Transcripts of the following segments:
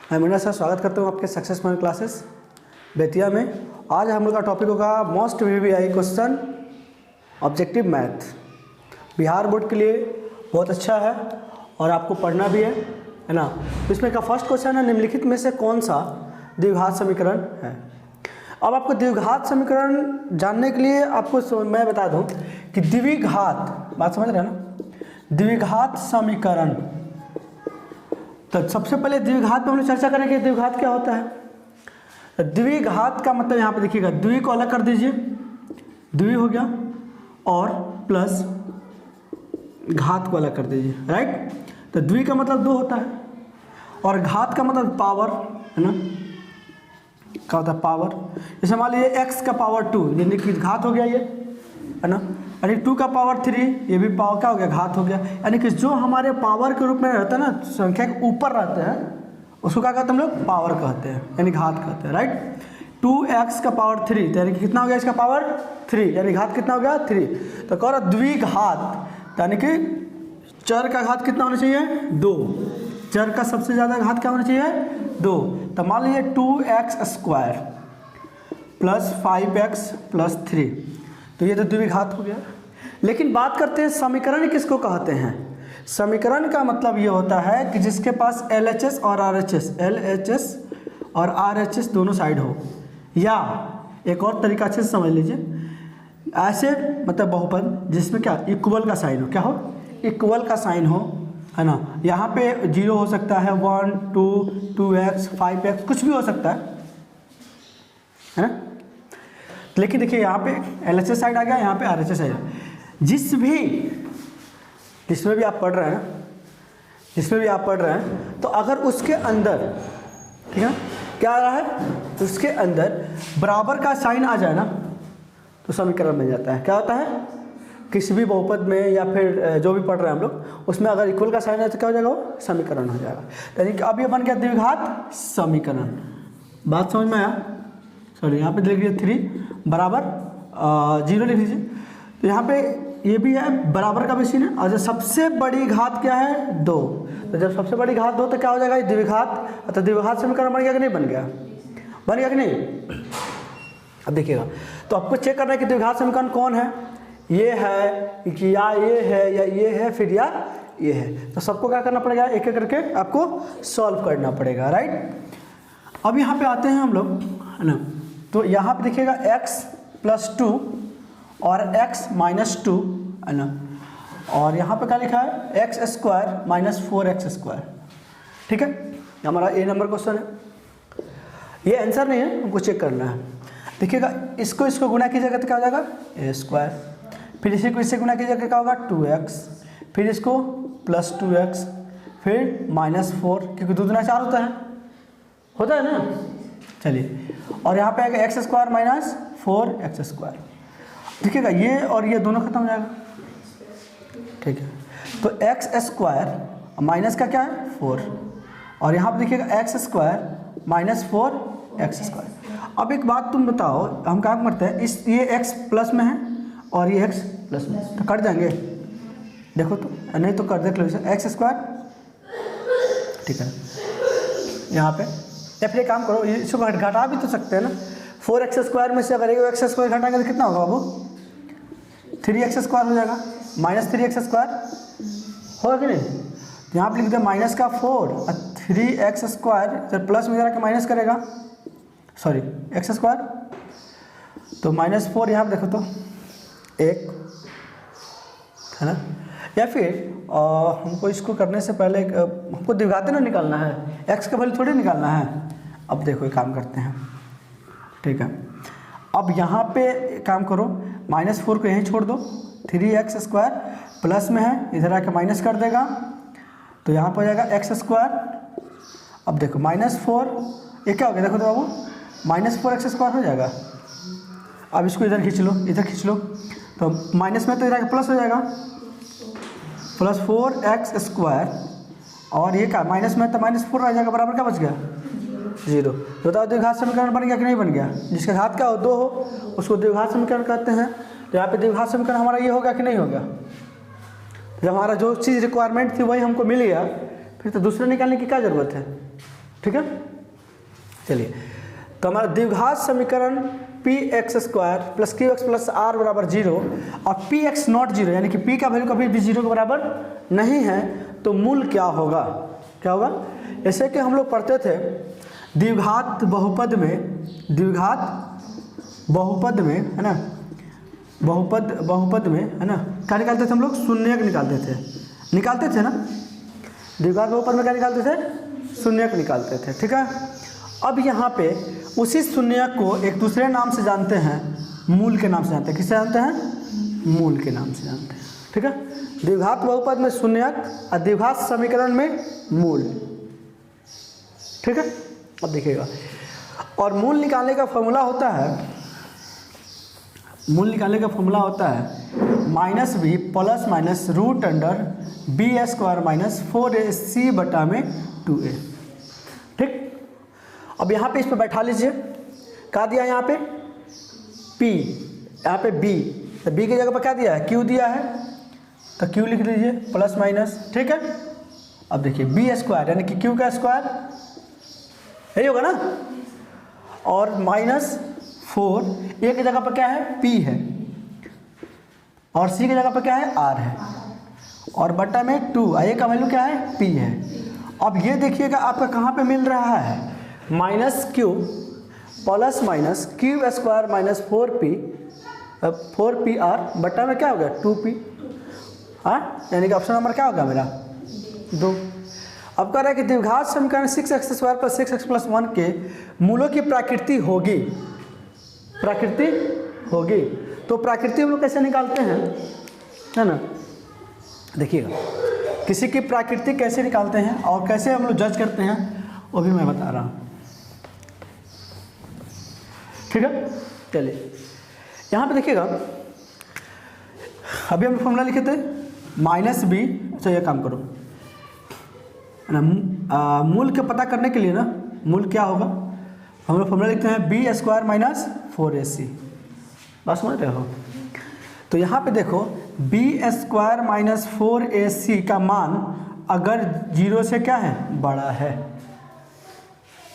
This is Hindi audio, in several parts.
मैं मीना सर स्वागत करता हूँ आपके सक्सेस पॉइंट क्लासेस बेतिया में। आज हम लोग का टॉपिक होगा most VVI question objective math. Bihar board के लिए बहुत अच्छा है और आपको पढ़ना भी है ना। तो इसमें का फर्स्ट क्वेश्चन है, निम्नलिखित में से कौन सा द्विघात समीकरण है। अब आपको द्विघात समीकरण जानने के लिए आपको मैं बता दूं कि द्विघात, बात समझ रहे हैं ना, द्विघात समीकरण। तो सबसे पहले द्विघात पे हम लोग चर्चा करेंगे द्विघात क्या होता है। द्विघात का मतलब यहाँ पे देखिएगा, द्वि को अलग कर दीजिए, द्वि हो गया और प्लस घात को अलग कर दीजिए, राइट। तो द्वि का मतलब 2 होता है और घात का मतलब पावर है ना, क्या होता है पावर। जैसे मान लीजिए x का पावर 2 यानी कि घात हो गया ये है ना, यानी 2 का पावर 3 ये भी पावर क्या हो गया, घात हो गया। यानी कि जो हमारे पावर के रूप में रहता है ना, संख्या के ऊपर रहते हैं उसको क्या कहते हैं हम लोग, पावर कहते हैं यानी घात कहते हैं, राइट। 2x का पावर 3 तो यानी कि कितना हो गया इसका पावर 3 यानी घात कितना हो गया 3। तो कह रहा द्विघात यानी कि चर का घात कितना होना चाहिए 2, चर का सबसे ज़्यादा घात क्या होना चाहिए 2। तो मान लीजिए 2x² प्लस 5x प्लस 3, तो ये तो द्विघात हो गया। लेकिन बात करते हैं समीकरण किसको कहते हैं। समीकरण का मतलब ये होता है कि जिसके पास LHS और RHS और RHS दोनों साइड हो, या एक और तरीका अच्छे से समझ लीजिए, ऐसे मतलब बहुपद जिसमें क्या इक्वल का साइन हो, क्या हो इक्वल का साइन हो, है ना। यहाँ पे 0 हो सकता है, 1 2 2x 5x कुछ भी हो सकता है ना। लेकिन देखिए यहाँ पे LHS साइड आ गया, यहाँ पे RHS साइड आ गया। जिसमें भी आप पढ़ रहे हैं, जिसमें भी आप पढ़ रहे हैं, तो अगर उसके अंदर ठीक है क्या आ रहा है, उसके अंदर बराबर का साइन आ जाए ना तो समीकरण बन जाता है। क्या होता है, किसी भी बहुपद में या फिर जो भी पढ़ रहे हैं हम लोग उसमें अगर इक्वल का साइन है तो क्या हो जाएगा, वो समीकरण हो जाएगा। यानी कि अब ये बन गया द्विघात समीकरण। बात समझ में आया। सॉरी यहाँ पे लिख लीजिए 3 बराबर 0 लिख लीजिए। तो यहाँ पे ये भी है बराबर का भी चिन्ह है और जो सबसे बड़ी घात क्या है 2। तो जब सबसे बड़ी घात 2 तो क्या हो जाएगा द्विघात। तो द्विघात समीकरण बन गया कि नहीं बन गया, बन गया कि नहीं। अब देखिएगा तो आपको चेक करना है कि द्विघात समीकरण कौन है, ये है कि या ये है या ये है फिर या ये है। तो सबको क्या करना पड़ेगा, एक एक करके आपको सॉल्व करना पड़ेगा, राइट। अब यहाँ पे आते हैं हम लोग है ना। तो यहाँ पे देखिएगा x + 2 और x - 2 है ना, और यहाँ पे क्या लिखा है x² - 4x²। ठीक है, हमारा A नंबर क्वेश्चन है, ये आंसर नहीं है, हमको चेक करना है। देखिएगा इसको गुणा कीजिएगा तो क्या हो जाएगा A², फिर इसी को इससे गुणा कीजिएगा क्या होगा 2x, फिर इसको + 2x, फिर -4 क्योंकि 2 दूना 4 होता है ना। चलिए और यहाँ पे आएगा x² - 4x²। देखिएगा ये और ये दोनों खत्म हो जाएगा, ठीक है। तो x² माइनस का क्या है 4 और यहाँ पे देखिएगा x² - 4x²। अब एक बात तुम बताओ, हम क्या करते हैं इस ये x प्लस में है और ये x प्लस में, तो कट जाएंगे। देखो तो नहीं तो कर देख लो इसे x², ठीक है यहाँ पे। या फिर एक काम करो, इसको घटा भी तो सकते हैं ना। 4x² में से अगर एक x² घटाएंगे तो कितना होगा बाबू 3x² हो जाएगा, -3x² होगा कि नहीं। तो यहाँ पे लिख दे -4 और 3x², जब प्लस में जाकर माइनस करेगा, सॉरी x², तो -4 यहाँ पे देखो तो 1 है ना। या फिर हमको इसको करने से पहले हमको द्विघात ना निकालना है, x का वैल्यू थोड़ी निकालना है। अब देखो ये काम करते हैं, ठीक है। अब यहाँ पे काम करो, -4 को यहीं छोड़ दो, 3x² प्लस में है इधर आके माइनस कर देगा, तो यहाँ पर हो जाएगा x²। अब देखो -4 ये क्या हो गया, देखो तो बाबू -4x² हो जाएगा। अब इसको इधर खींच लो, इधर खींच लो, तो माइनस में तो इधर प्लस हो जाएगा, +4x² और ये क्या माइनस में तो -4 रह जाएगा, बराबर क्या बच गया 0। तो बताओ द्विघात समीकरण बन गया कि नहीं बन गया। जिसका घात क्या हो 2 हो उसको द्विघात समीकरण कहते हैं। तो यहाँ पे द्विघात समीकरण हमारा ये होगा कि नहीं होगा। जब हमारा जो चीज़ रिक्वायरमेंट थी वही हमको मिल गया, फिर तो दूसरे निकालने की क्या ज़रूरत है। ठीक है। चलिए, तो हमारा द्विघात समीकरण px square plus qx plus r बराबर 0 और px नॉट 0 यानी कि p का वैल्यू कभी भी 0 के बराबर नहीं है, तो मूल क्या होगा? क्या होगा? जैसे कि हम लोग पढ़ते थे द्विघात बहुपद में है ना, बहुपद में है ना, क्या निकालते थे हम लोग? शून्यक निकालते थे ना। द्विघात बहुपद में क्या निकालते थे? शून्यक निकालते थे, ठीक है। अब यहाँ पे उसी शून्यक को एक दूसरे नाम से जानते हैं, मूल के नाम से जानते हैं। किससे जानते हैं? मूल के नाम से जानते हैं, ठीक है। द्विघात बहुपद में शून्यक और द्विघात समीकरण में मूल, ठीक है। अब देखिएगा, और मूल निकालने का फॉर्मूला होता है -b plus minus root under B square minus 4ac बटा में 2a, ठीक। अब यहाँ पे इस पर बैठा लीजिए, क्या दिया है यहाँ पे? p, यहाँ पे b, तो b की जगह पर क्या दिया है? q दिया है, तो q लिख लीजिए प्लस माइनस, ठीक है। अब देखिए b स्क्वायर यानी कि q का स्क्वायर, यही होगा ना, और -4 a की जगह पर क्या है? p है, और c की जगह पर क्या है? r है, और बटा में 2, a का वैल्यू क्या है? p है। अब ये देखिएगा आपका कहाँ पे मिल रहा है? -q plus minus q square minus 4pr बटा में क्या हो गया? 2p, हाँ, यानी कि ऑप्शन नंबर क्या होगा मेरा? 2। अब कह रहा है कि द्विघात समीकरण 6x square plus 6x plus 1 के मूलों की प्रकृति होगी। तो प्रकृति हम लोग कैसे निकालते हैं, है ना? देखिएगा, किसी की प्रकृति कैसे निकालते हैं और कैसे हम लोग जज करते हैं, वो भी मैं बता रहा हूँ, ठीक है। चलिए, यहाँ पे देखिएगा, अभी हम फॉर्मूला लिखे थे -b। अच्छा, ये काम करो ना, मूल के पता करने के लिए ना, मूल क्या होगा, हम लोग फॉर्मूला लिखते हैं b स्क्वायर माइनस 4ac। बात समझ रहे हो? तो यहाँ पे देखो b स्क्वायर माइनस 4ac का मान अगर 0 से क्या है? बड़ा है,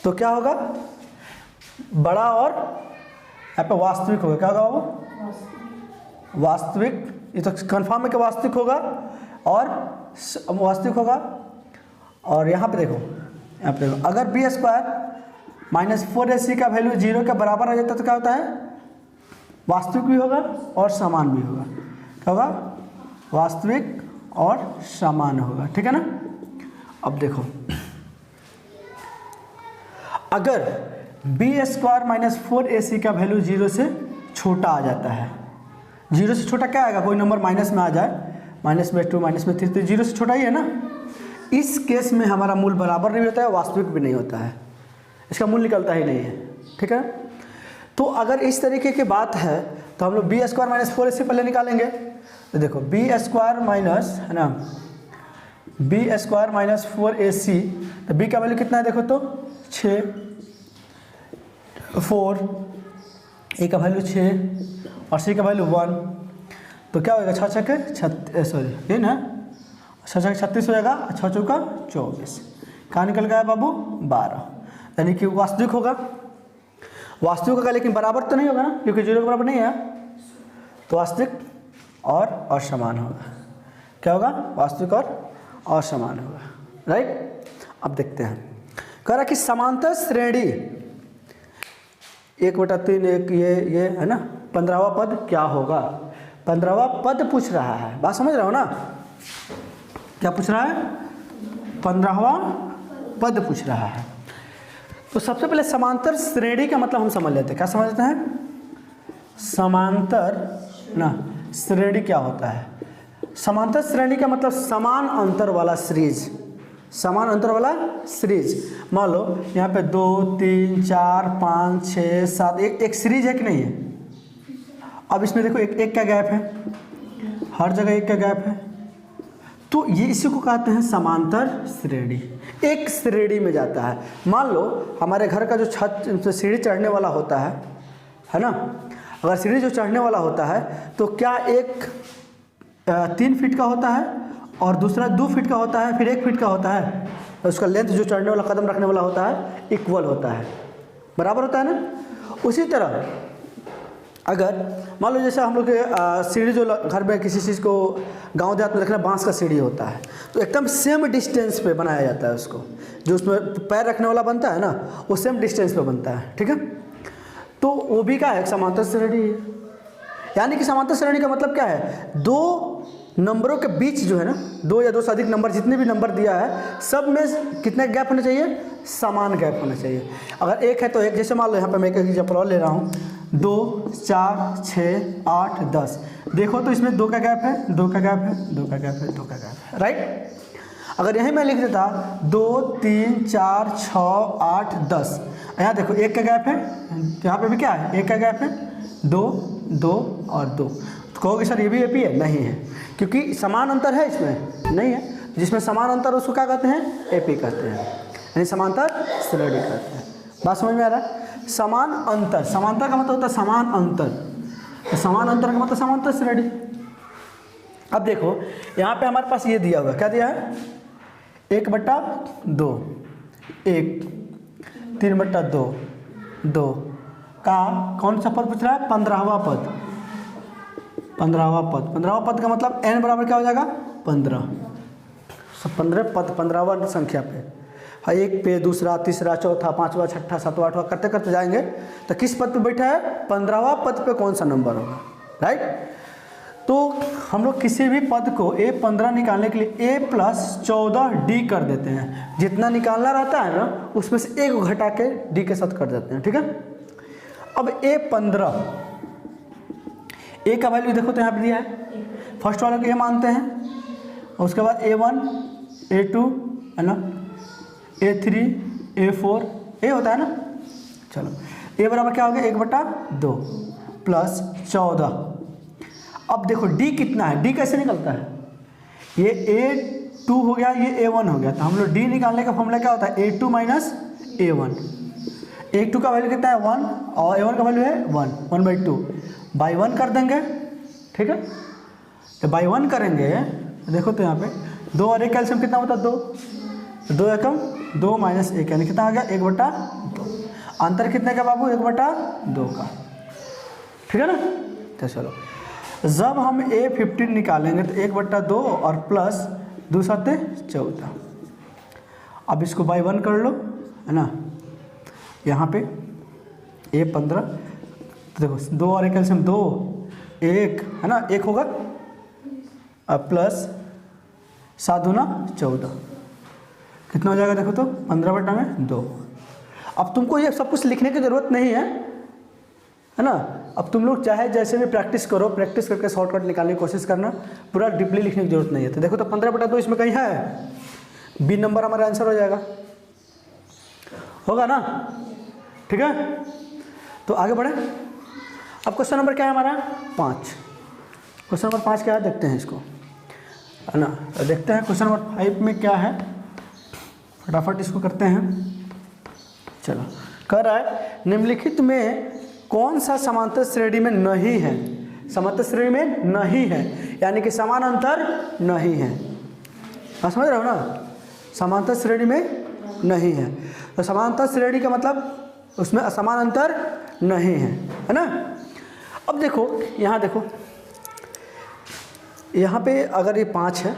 तो क्या होगा? बड़ा और यहाँ पे वास्तविक होगा। क्या होगा वो? वास्तविक, ये तो कन्फर्म है कि वास्तविक होगा, और वास्तविक होगा। और यहाँ पे देखो, अगर b स्क्वायर माइनस 4ac का वैल्यू 0 के बराबर आ जाता है तो क्या होता है? वास्तविक भी होगा और समान भी होगा। क्या होगा? वास्तविक और समान होगा, ठीक है ना। अब देखो, अगर b स्क्वायर माइनस 4ac का वैल्यू 0 से छोटा आ जाता है, 0 से छोटा क्या आएगा? कोई नंबर माइनस में आ जाए, -2 -3, तो 0 से छोटा ही है ना। इस केस में हमारा मूल बराबर नहीं होता है, वास्तविक भी नहीं होता है, इसका मूल निकलता ही नहीं है, ठीक है। तो अगर इस तरीके की बात है तो हम लोग b स्क्वायर माइनस 4ac पहले निकालेंगे। तो देखो b स्क्वायर माइनस, है ना, b स्क्वायर माइनस 4ac, तो b का वैल्यू कितना है? देखो तो 6, 4, a का वैल्यू 6 और c का वैल्यू 1, तो क्या होगा? 6 छक्के 36, सॉरी ये ना, 6 छक्के 36 हो जाएगा, 6 चौका 24, कहाँ निकल गया बाबू? 12, यानी कि वास्तविक होगा। वास्तविक होगा लेकिन बराबर तो नहीं होगा ना, क्योंकि 0 के बराबर नहीं है, तो वास्तविक और असमान होगा। क्या होगा? वास्तविक और असमान होगा, राइट। अब देखते हैं, कह रहा कि समांतर श्रेणी 1/3, एक ये है ना, 15वां पद क्या होगा? 15वां पद पूछ रहा है, बात समझ रहे हो ना? क्या पूछ रहा है? 15वां पद पूछ रहा है। तो सबसे पहले समांतर श्रेणी का मतलब हम समझ लेते हैं। क्या समझ लेते हैं? समांतर ना श्रेणी क्या होता है? समांतर श्रेणी का मतलब समान अंतर वाला सीरीज, समान अंतर वाला सीरीज। मान लो यहाँ पे 2, 3, 4, 5, 6, 7 एक सीरीज है कि नहीं है? अब इसमें देखो एक का गैप है, हर जगह एक का गैप है, तो ये इसी को कहते हैं समांतर श्रेणी। एक श्रेणी में जाता है। मान लो हमारे घर का जो छत सीढ़ी चढ़ने वाला होता है ना, अगर सीढ़ी जो चढ़ने वाला होता है तो क्या एक 3 फीट का होता है और दूसरा 2 फीट का होता है, फिर 1 फीट का होता है? और उसका लेंथ जो चढ़ने वाला कदम रखने वाला होता है इक्वल होता है, बराबर होता है ना। उसी तरह अगर मान लो जैसे हम लोग सीढ़ी जो घर में किसी चीज़ को गांव देहात में रखना, बांस का सीढ़ी होता है, तो एकदम सेम डिस्टेंस पे बनाया जाता है उसको, जो उसमें पैर रखने वाला बनता है ना वो सेम डिस्टेंस पे बनता है, ठीक है। तो वो भी क्या है, एक समांतर श्रेणी है। यानी कि समांतर श्रेणी का मतलब क्या है, दो नंबरों के बीच जो है ना, दो या दो से अधिक नंबर, जितने भी नंबर दिया है सब में कितने गैप होने चाहिए, समान गैप होना चाहिए। अगर एक है तो एक, जैसे मान लो यहाँ पे मैं एक एग्जाम्पल और ले रहा हूँ, 2 4 6 8 10, देखो तो इसमें 2 का गैप है, 2 का गैप है, 2 का गैप है, 2 का गैप है, राइट। अगर यहीं मैं लिख देता 2 3 4 6 8 10, यहाँ देखो 1 का गैप है, यहाँ पे भी क्या है 1 का गैप है, 2 2 और 2, तो कहोगे सर ये भी एपी है, नहीं है, क्योंकि समान अंतर है इसमें, नहीं है। जिसमें समान अंतर उसको क्या कहते हैं, एपी कहते हैं, यानी समांतर श्रेणी कहते हैं। बात समझ में आ रहा है। समान अंतर, समांतर का मतलब होता है समान अंतर, तो समान अंतर का मतलब समांतर श्रेणी। अब देखो यहाँ पे हमारे पास ये दिया हुआ, क्या दिया है, 1/2, 1 3/2, 2 का कौन सा पद पूछ रहा है, 15वां पद, 15वां पद। 15वां पद का मतलब n बराबर क्या हो जाएगा, 15। सब 15 पद 15वां संख्या पे, हाँ, एक पे, दूसरा, तीसरा, चौथा, 5वां, 6ठा, 7वां, 8वां करते करते जाएंगे, तो किस पद पे बैठा है, 15वां पद पे कौन सा नंबर होगा, राइट। तो हम लोग किसी भी पद को A15 निकालने के लिए A+14D कर देते हैं, जितना निकालना रहता है ना उसमें से एक घटा के D के साथ कर देते हैं, ठीक है। अब A15, A का वैल्यू देखो तो यहाँ पे दिया है, फर्स्ट वाला को A मानते हैं, और उसके बाद A1 A2 है ना, A3 A4 A होता है ना। चलो A बराबर क्या हो गया, 1/2 प्लस 14। अब देखो D कितना है, D कैसे निकलता है, ये A2 हो गया, ये A1 हो गया, तो हम लोग D निकालने का फॉर्मूला क्या होता है, A2 माइनस A1। A2 का वैल्यू कितना है 1 और A1 का वैल्यू है 1/2, बाई 1 कर देंगे, ठीक है। तो बाई 1 करेंगे, देखो तो यहाँ पे 2 और 1 कैल्शियम कितना होता है 2, 2 एकम 2 माइनस 1 यानी कितना आ गया 1/2। अंतर कितने का बाबू, 1/2 का, ठीक है ना। तो चलो जब हम A15 निकालेंगे तो 1/2 और प्लस 2 7 14। अब इसको बाई 1 कर लो, है ना, यहाँ पे A15, तो देखो 2 और 1 कैल्शियम 2 1 है ना, 1 होगा, अब प्लस 7 दूना 14, कितना हो जाएगा देखो तो 15/2। अब तुमको ये सब कुछ लिखने की ज़रूरत नहीं है ना। अब तुम लोग चाहे जैसे भी प्रैक्टिस करो, प्रैक्टिस करके शॉर्टकट निकालने की कोशिश करना, पूरा डीपली लिखने की जरूरत नहीं है। तो देखो तो 15/2 इसमें कहीं है, बी नंबर हमारा आंसर हो जाएगा, होगा ना, ठीक है। तो आगे बढ़े। अब क्वेश्चन नंबर क्या है हमारा 5। क्वेश्चन नंबर 5 क्या है, देखते हैं इसको, है ना। तो देखते हैं क्वेश्चन नंबर 5 में क्या है, फटाफट इसको करते हैं। चलो, कह रहा है निम्नलिखित में कौन सा समांतर श्रेणी में नहीं है, समांतर श्रेणी में नहीं है, यानी कि समान अंतर नहीं है। आप समझ रहे हो ना, समांतर श्रेणी में नहीं है, तो समांतर श्रेणी का मतलब उसमें असमान अंतर नहीं है ना। अब देखो यहाँ देखो, यहाँ पे अगर ये 5 है,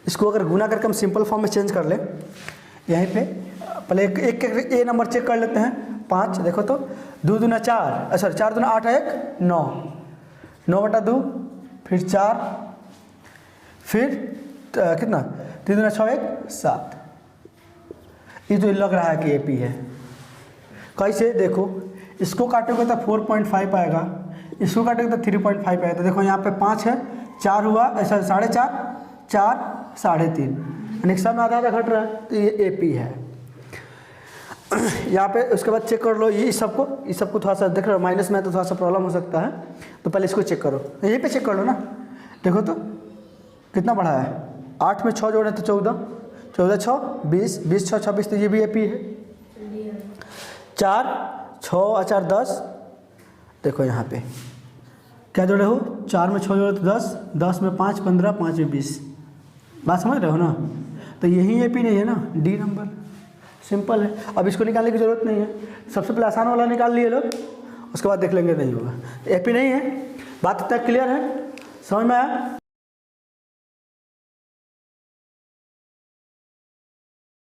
इसको अगर गुना करके हम सिंपल फॉर्म में चेंज कर ले, यहीं पे पहले एक ए नंबर चेक कर लेते हैं। 5 देखो तो 2 दूना 4, सॉरी 4 दूना 8 1 9, 9/2, फिर 4, फिर कितना 3 दूना 6 1 7। ये तो लग रहा है कि AP है। कैसे देखो, इसको काटोगे तो 4.5 आएगा, इसको काटोगे तो 3.5 आएगा। तो देखो यहाँ पे 5 है, 4 हुआ, ऐसा 4.5, 4 3.5, यानी सब में आधा आधा घट रहा है, तो ये AP है। यहाँ पे उसके बाद चेक कर लो ये इस सबको थोड़ा सा देख रहे हो, माइनस में तो थोड़ा सा प्रॉब्लम हो सकता है, तो पहले इसको चेक करो, यहीं पे चेक कर लो ना। देखो तो कितना बढ़ा है, 8 में 6 जोड़े तो 14, 14 6 20, 20 6 26, तो ये भी AP है। 4 6 और 4 10, देखो यहाँ पे क्या जोड़े हो, 4 में 6 जोड़े तो 10, 10 में 5 15, 5 में 20। बात समझ रहे हो ना। तो तो यही ए पी नहीं है ना, डी नंबर, सिंपल है। अब इसको निकालने की ज़रूरत नहीं है, सबसे पहले आसान वाला निकाल लिए लोग, उसके बाद देख लेंगे नहीं होगा। ए पी नहीं है, बात इतना क्लियर है, समझ में आया।